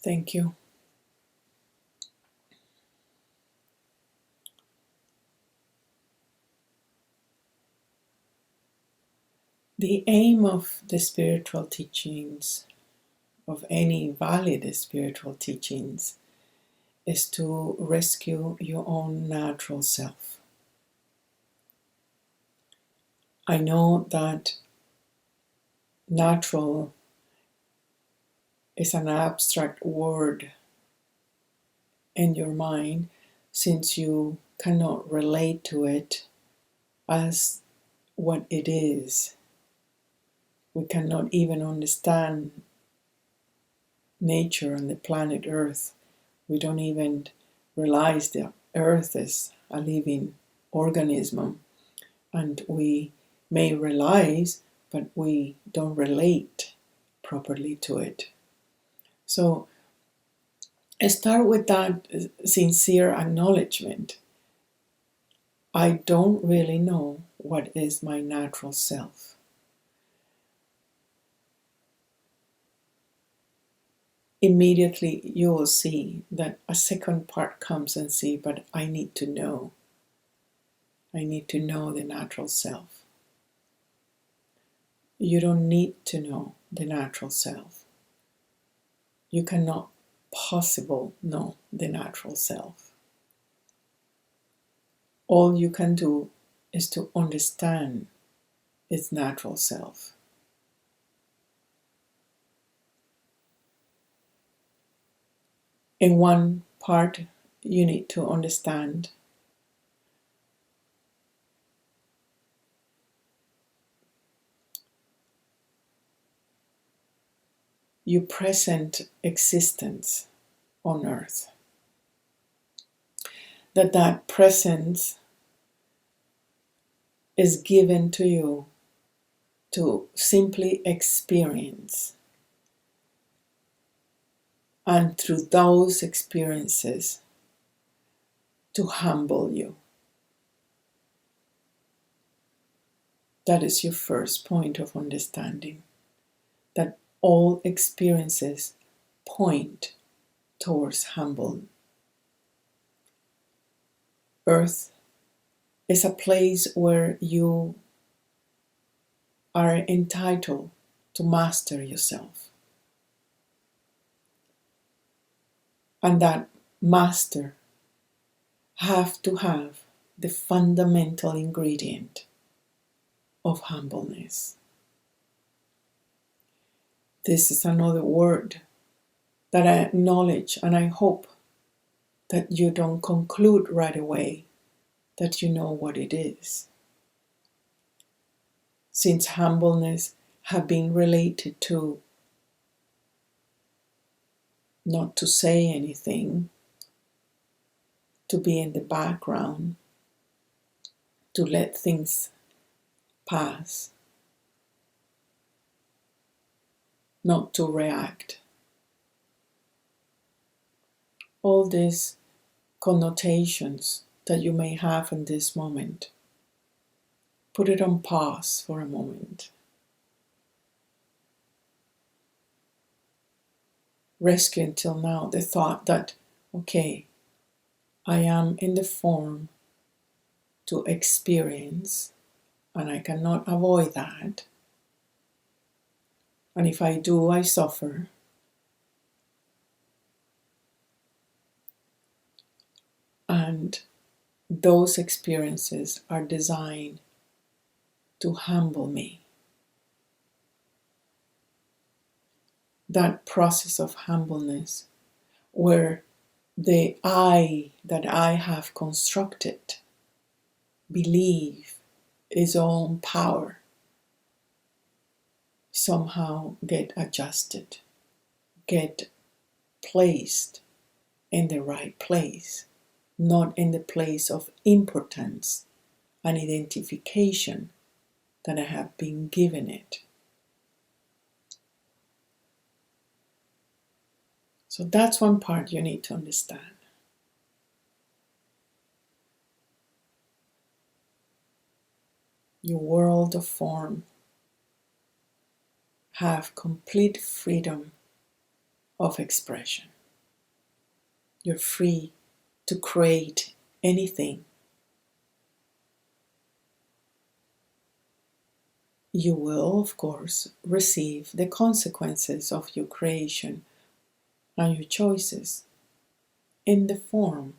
Thank you. The aim of the spiritual teachings, of any valid spiritual teachings, is to rescue your own natural self. I know that natural is an abstract word in your mind, since you cannot relate to it as what it is. We cannot even understand nature on the planet Earth. We don't even realize that Earth is a living organism, and we may realize, but we don't relate properly to it. So start with that sincere acknowledgement. I don't really know what is my natural self. Immediately you will see that a second part comes and see, but I need to know. I need to know the natural self. You don't need to know the natural self. You cannot possibly know the natural self. All you can do is to understand its natural self. In one part, you need to understand your present existence on earth. That presence is given to you to simply experience. And through those experiences, to humble you. That is your first point of understanding. That all experiences point towards humble. Earth is a place where you are entitled to master yourself. And that master have to have the fundamental ingredient of humbleness. This is another word that I acknowledge, and I hope that you don't conclude right away that you know what it is. Since humbleness have been related to not to say anything, to be in the background, to let things pass, not to react. All these connotations that you may have in this moment, put it on pause for a moment. Rescue until now the thought that, okay, I am in the form to experience, and I cannot avoid that. And if I do, I suffer. And those experiences are designed to humble me. That process of humbleness, where the I that I have constructed, believe its own power, somehow get adjusted, get placed in the right place, not in the place of importance and identification that I have been given it. So that's one part you need to understand. Your world of form have complete freedom of expression. You're free to create anything. You will, of course, receive the consequences of your creation and your choices in the form.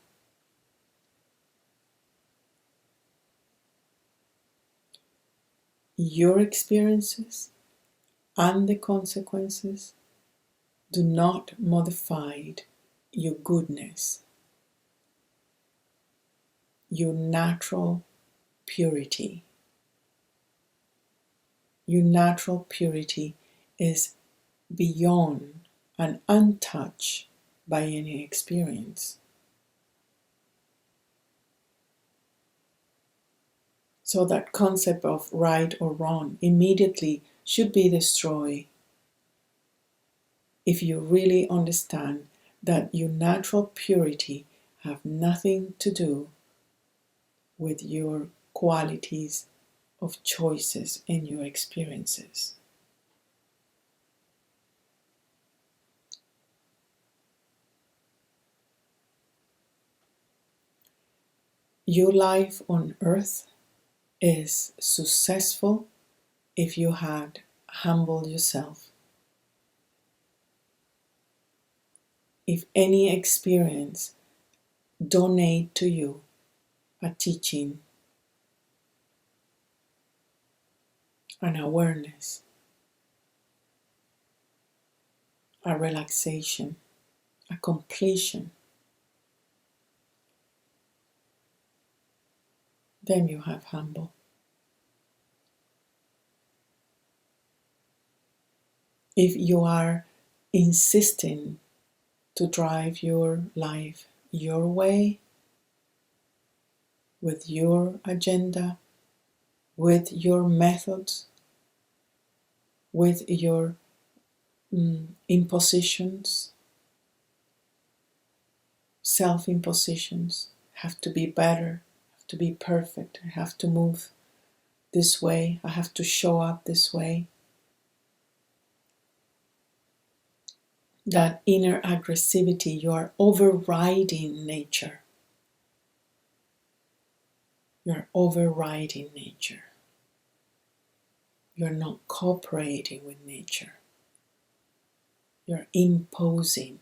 Your experiences and the consequences do not modify your goodness, your natural purity. Your natural purity is beyond and untouched by any experience. So that concept of right or wrong immediately should be destroyed if you really understand that your natural purity have nothing to do with your qualities of choices in your experiences. Your life on earth is successful if you had humbled yourself. If any experience donate to you a teaching, an awareness, a relaxation, a completion, then you have humble. If you are insisting to drive your life your way, with your agenda, with your methods, with your impositions, self-impositions, have to be better, have to be perfect, I have to move this way, I have to show up this way. That inner aggressivity, you are overriding nature. You're overriding nature. You're not cooperating with nature. You're imposing.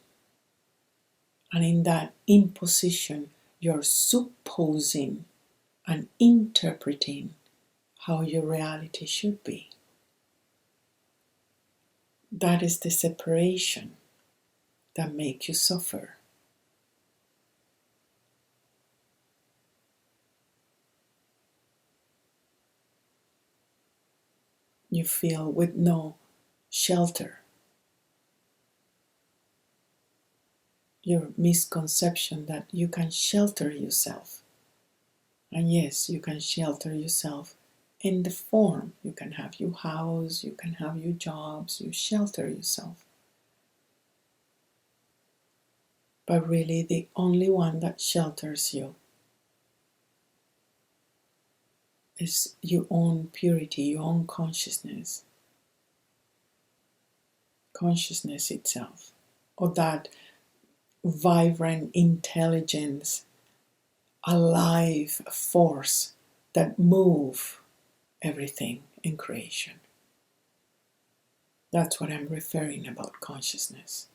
And in that imposition, you're supposing and interpreting how your reality should be. That is the separation that makes you suffer. You feel with no shelter. Your misconception that you can shelter yourself. And yes, you can shelter yourself in the form. You can have your house, you can have your jobs, you shelter yourself. But really, the only one that shelters you is your own purity, your own consciousness. Consciousness itself, or that vibrant intelligence, alive force that move everything in creation. That's what I'm referring about consciousness.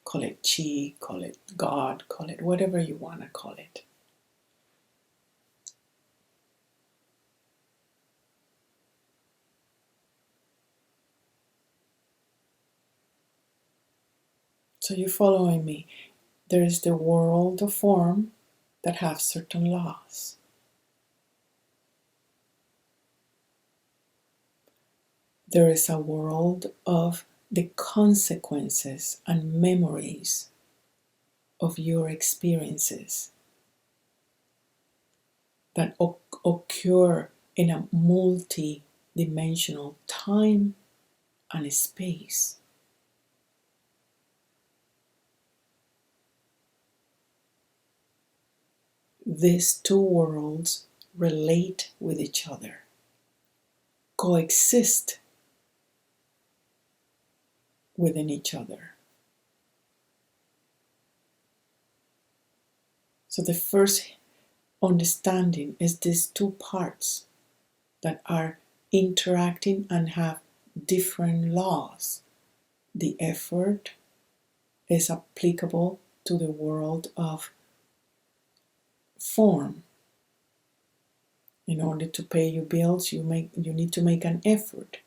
Call it chi, call it God, call it whatever you want to call it. So you're following me. There is the world of form that have certain laws. There is a world of the consequences and memories of your experiences that occur in a multi-dimensional time and space. These two worlds relate with each other, coexist within each other. So the first understanding is these two parts that are interacting and have different laws. The effort is applicable to the world of form. In order to pay your bills, you need to make an effort.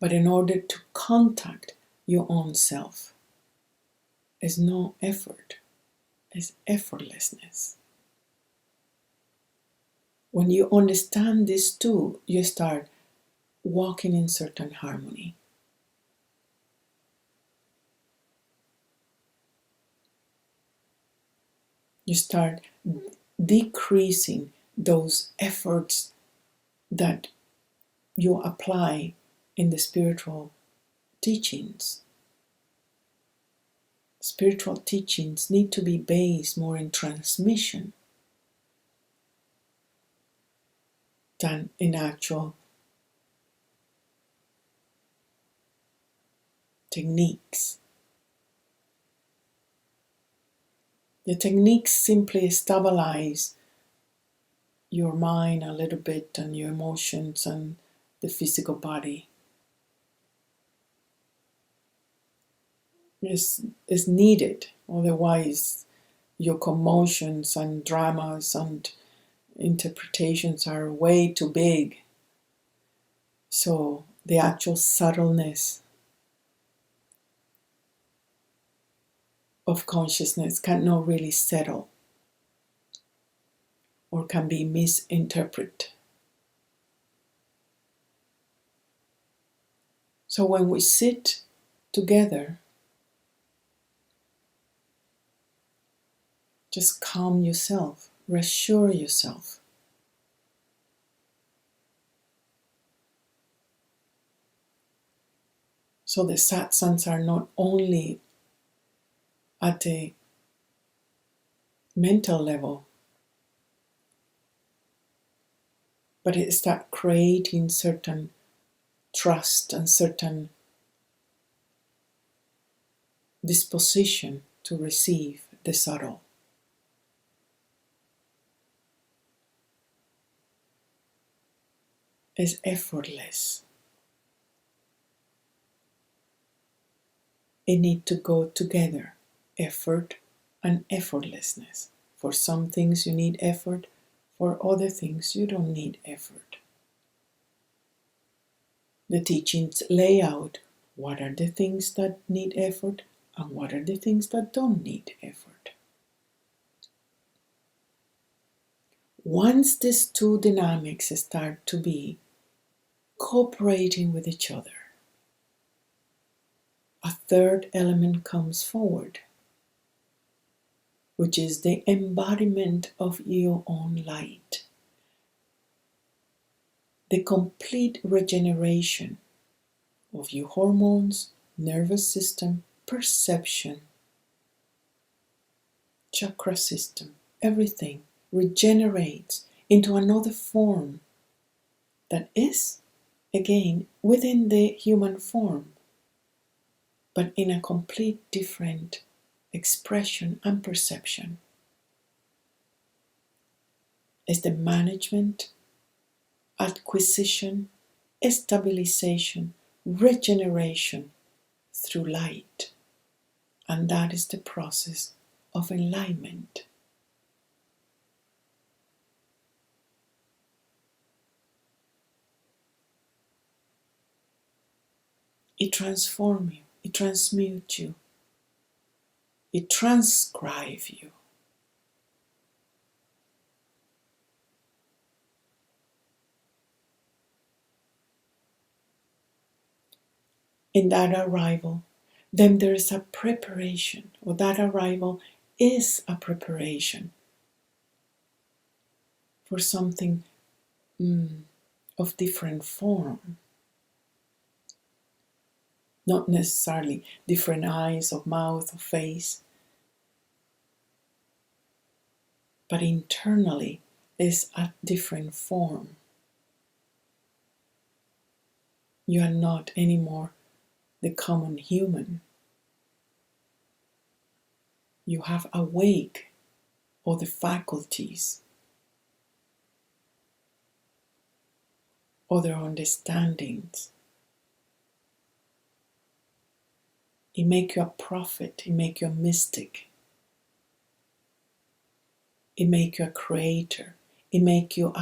But in order to contact your own self, is no effort, it's effortlessness. When you understand this too, you start walking in certain harmony. You start decreasing those efforts that you apply in the spiritual teachings. Spiritual teachings need to be based more in transmission than in actual techniques. The techniques simply stabilize your mind a little bit and your emotions and the physical body. Is needed, otherwise your commotions and dramas and interpretations are way too big. So the actual subtleness of consciousness cannot really settle or can be misinterpreted. So when we sit together, just calm yourself, reassure yourself. So the satsangs are not only at the mental level, but it starts creating certain trust and certain disposition to receive the subtle. It's effortless. It needs to go together, effort and effortlessness. For some things you need effort, for other things you don't need effort. The teachings lay out what are the things that need effort and what are the things that don't need effort. Once these two dynamics start to be cooperating with each other, a third element comes forward, which is the embodiment of your own light. The complete regeneration of your hormones, nervous system, perception, chakra system, everything regenerates into another form that is, again, within the human form, but in a complete different expression and perception. Is the management, acquisition, stabilization, regeneration through light. And that is the process of enlightenment. It transforms you, it transmutes you, it transcribes you. In that arrival, then there is a preparation, or that arrival is a preparation for something of different form. Not necessarily different eyes or mouth or face, but internally is a different form. You are not anymore the common human. You have awake all the faculties, other understandings. It makes you a prophet, it makes you a mystic, it makes you a creator, it makes you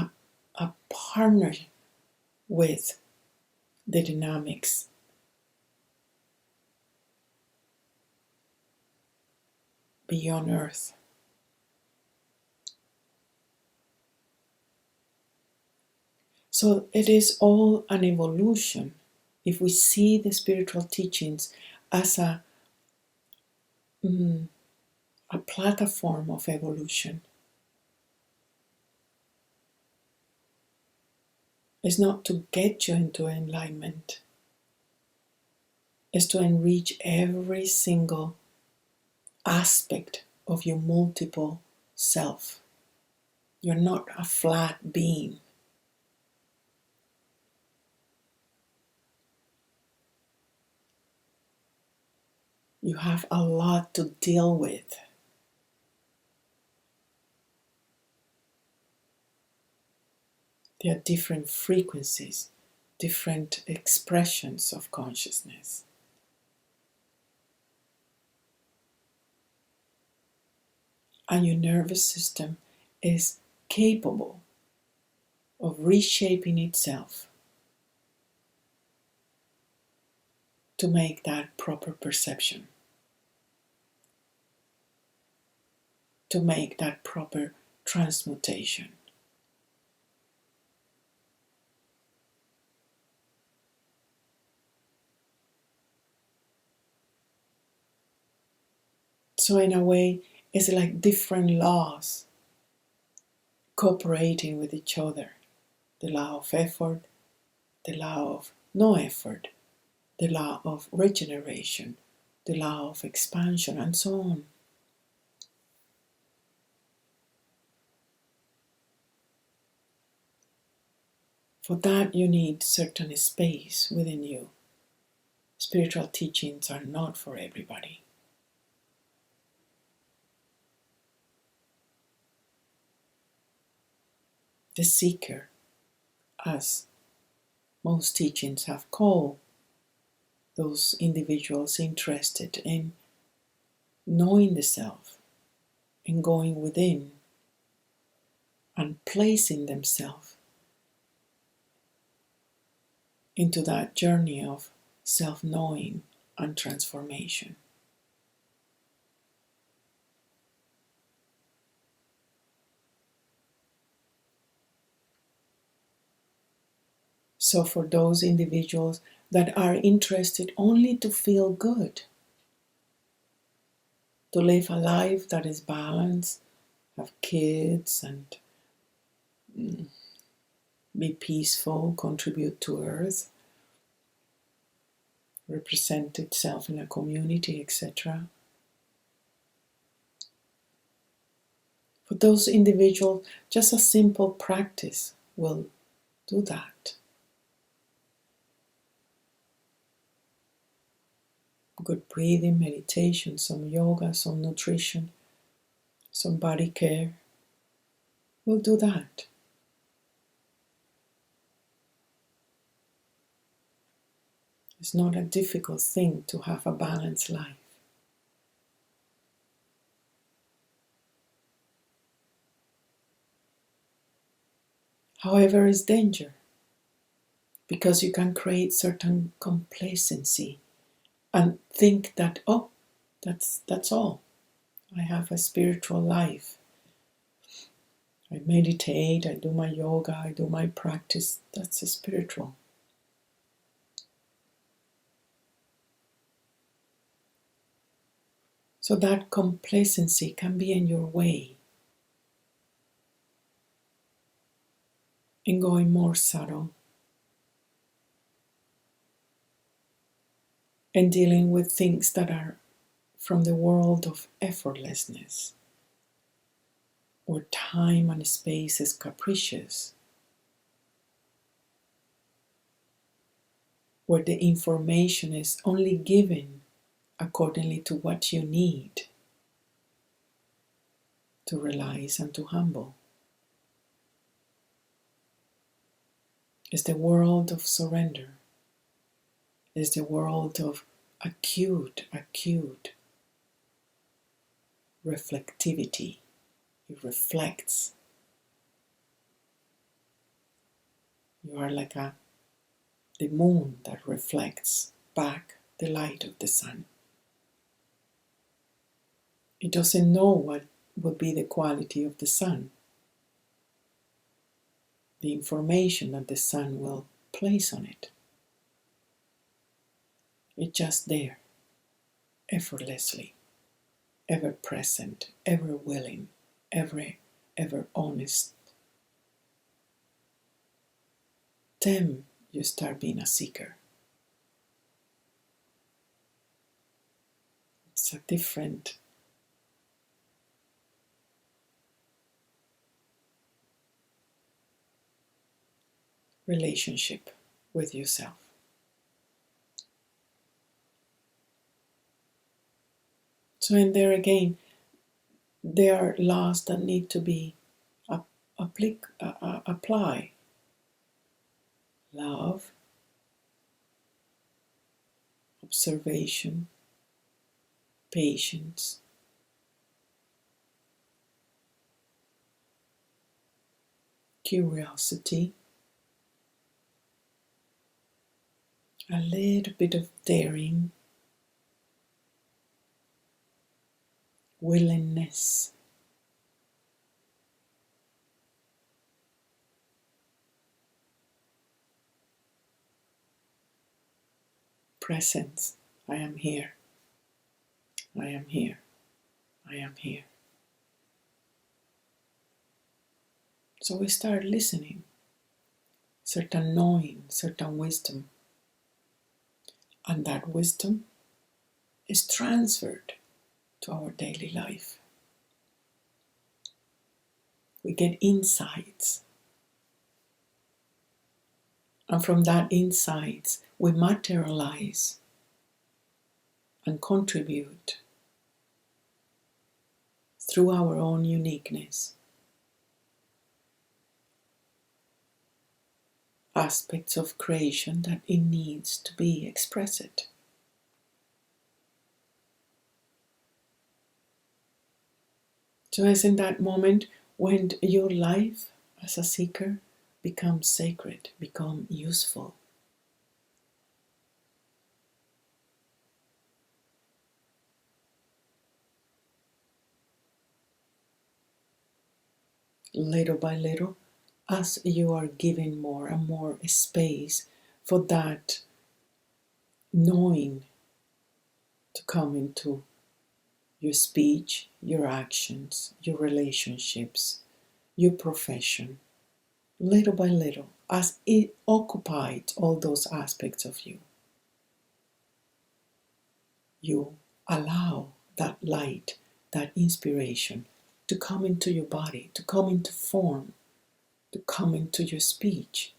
a partner with the dynamics. Beyond earth. So it is all an evolution. If we see the spiritual teachings as a platform of evolution, it's not to get you into enlightenment, it's to enrich every single aspect of your multiple self. You're not a flat being. You have a lot to deal with. There are different frequencies, different expressions of consciousness. And your nervous system is capable of reshaping itself to make that proper perception, to make that proper transmutation. So in a way, it's like different laws cooperating with each other. The law of effort, the law of no effort, the law of regeneration, the law of expansion, and so on. For that, you need certain space within you. Spiritual teachings are not for everybody. The seeker, as most teachings have called those individuals interested in knowing the self, in going within and placing themselves into that journey of self-knowing and transformation. So for those individuals that are interested only to feel good, to live a life that is balanced, have kids and be peaceful, contribute to earth, represent itself in a community, etc. For those individuals, just a simple practice will do that. Good breathing, meditation, some yoga, some nutrition, some body care will do that. It's not a difficult thing to have a balanced life. However, it's danger, because you can create certain complacency and think that, oh, that's all. I have a spiritual life. I meditate, I do my yoga, I do my practice. That's spiritual. So that complacency can be in your way in going more subtle and dealing with things that are from the world of effortlessness, where time and space is capricious, where the information is only given accordingly to what you need. to realize and to humble. It's the world of surrender. It's the world of acute reflectivity. It reflects. You are like the moon that reflects back the light of the sun. It doesn't know what will be the quality of the sun, the information that the sun will place on it. It's just there, effortlessly, ever present, ever willing, ever honest. Then you start being a seeker. It's a different relationship with yourself. So in there again, there are laws that need to be applied. Love, observation, patience, curiosity, a little bit of daring, willingness, presence. I am here. I am here. I am here. So we start listening, certain knowing, certain wisdom. And that wisdom is transferred to our daily life. We get insights. And from that insights, we materialize and contribute through our own uniqueness. Aspects of creation that it needs to be expressed. So as in that moment when your life as a seeker becomes sacred, becomes useful. Little by little, as you are giving more and more space for that knowing to come into your speech, your actions, your relationships, your profession, little by little, as it occupied all those aspects of you, you allow that light, that inspiration to come into your body, to come into form, to come into your speech.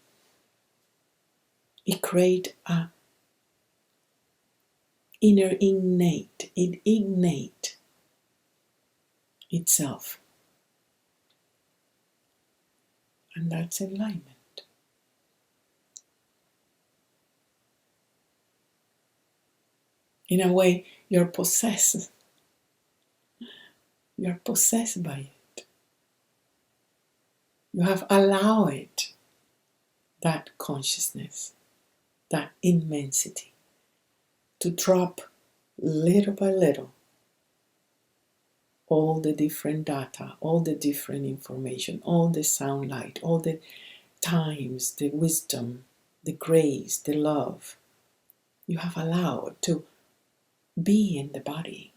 It creates a inner innate, it ignites itself. And that's enlightenment. In a way, you're possessed. You're possessed by it. You have allowed that consciousness, that immensity, to drop little by little all the different data, all the different information, all the sound light, all the times, the wisdom, the grace, the love you have allowed to be in the body.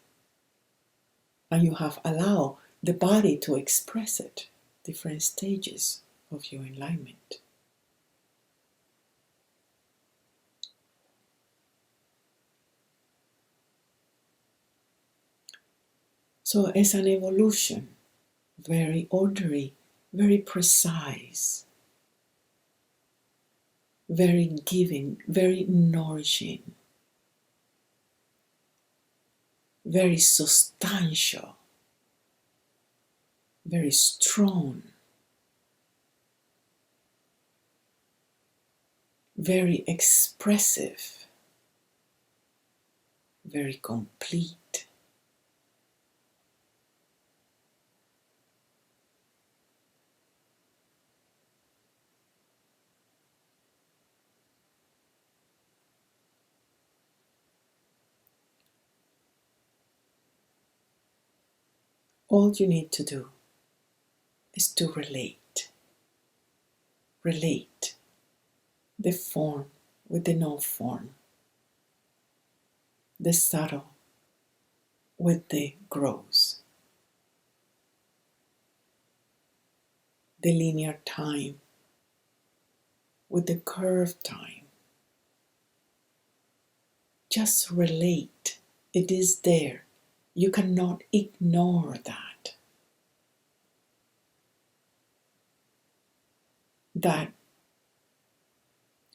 And you have allowed the body to express it, different stages of your enlightenment. So it's an evolution, very orderly, very precise, very giving, very nourishing, very substantial. very strong, very expressive, very complete. All you need to do is to relate. Relate the form with the no form, the subtle with the gross, the linear time with the curved time. Just relate. It is there. You cannot ignore that. That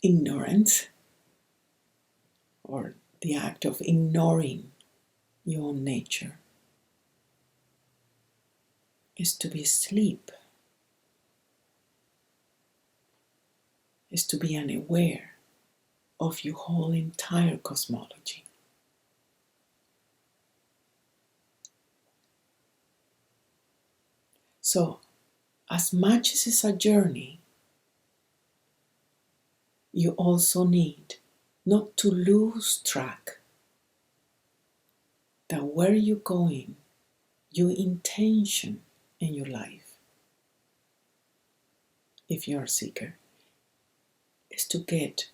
ignorance, or the act of ignoring your own nature, is to be asleep, is to be unaware of your whole entire cosmology. So, as much as it's a journey, you also need not to lose track that where you're going, your intention in your life, if you're a seeker, is to get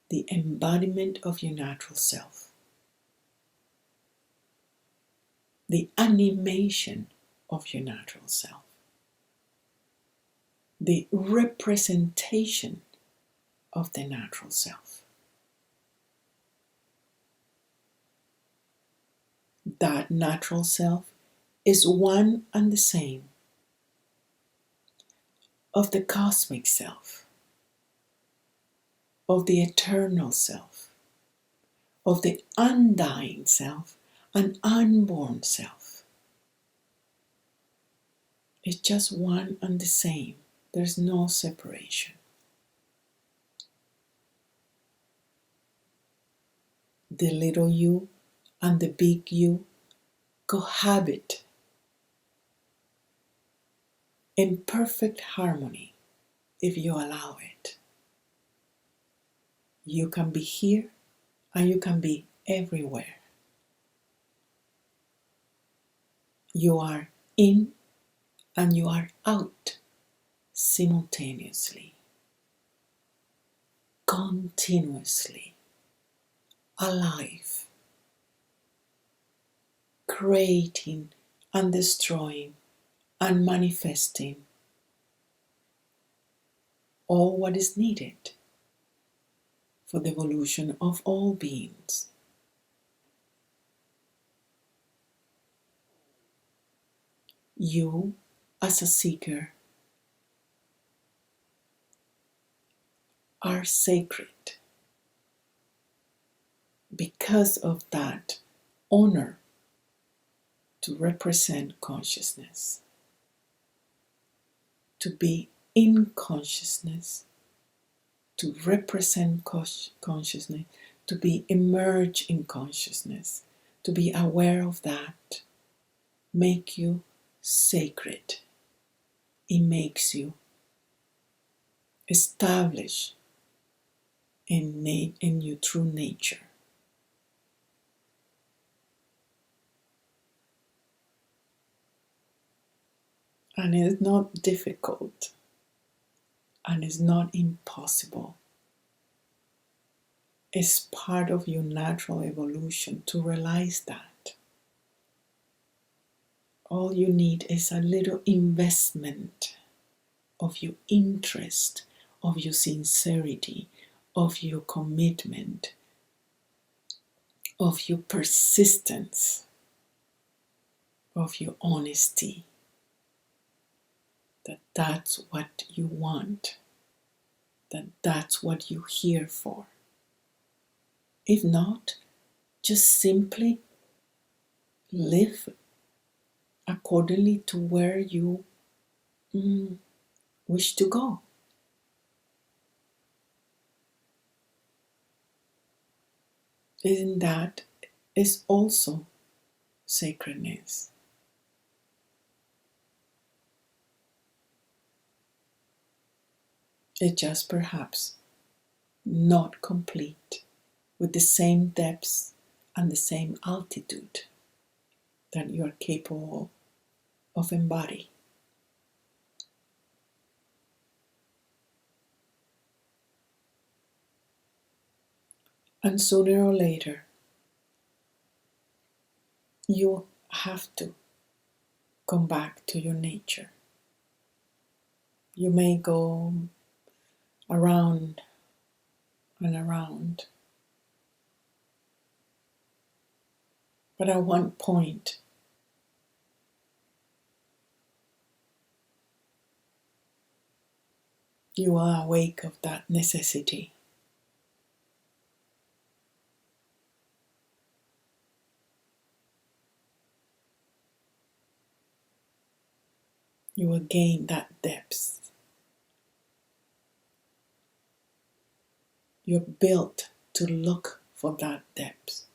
the embodiment of your natural self, the animation of your natural self, the representation of the natural self. That natural self is one and the same of the cosmic self, of the eternal self, of the undying self and unborn self. It's just one and the same. There's no separation. The little you and the big you cohabit in perfect harmony if you allow it. You can be here and you can be everywhere. You are in and you are out simultaneously, continuously, alive, creating and destroying and manifesting all what is needed for the evolution of all beings. You, as a seeker, are sacred because of that honor to represent consciousness, to be in consciousness, to represent consciousness, to be immersed in consciousness, to be aware of that, make you sacred. It makes you establish in your true nature. And it's not difficult, and it's not impossible. It's part of your natural evolution to realize that. All you need is a little investment of your interest, of your sincerity, of your commitment, of your persistence, of your honesty, that that's what you want, that that's what you're here for. If not, just simply live accordingly to where you wish to go. Isn't that is also sacredness? It's just perhaps not complete with the same depths and the same altitude that you are capable of embodying. And sooner or later, you have to come back to your nature. You may go around and around, but at one point, you are awake of that necessity. You will gain that depth. You're built to look for that depth.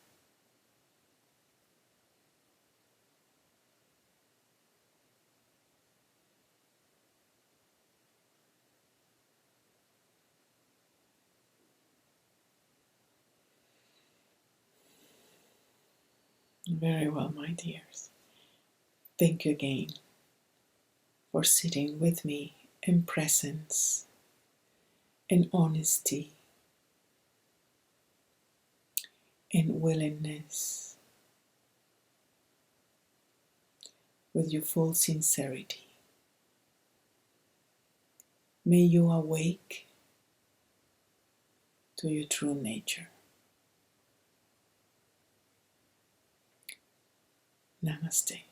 Very well, my dears. Thank you again for sitting with me in presence, in honesty, in willingness, with your full sincerity. May you awake to your true nature. Namaste.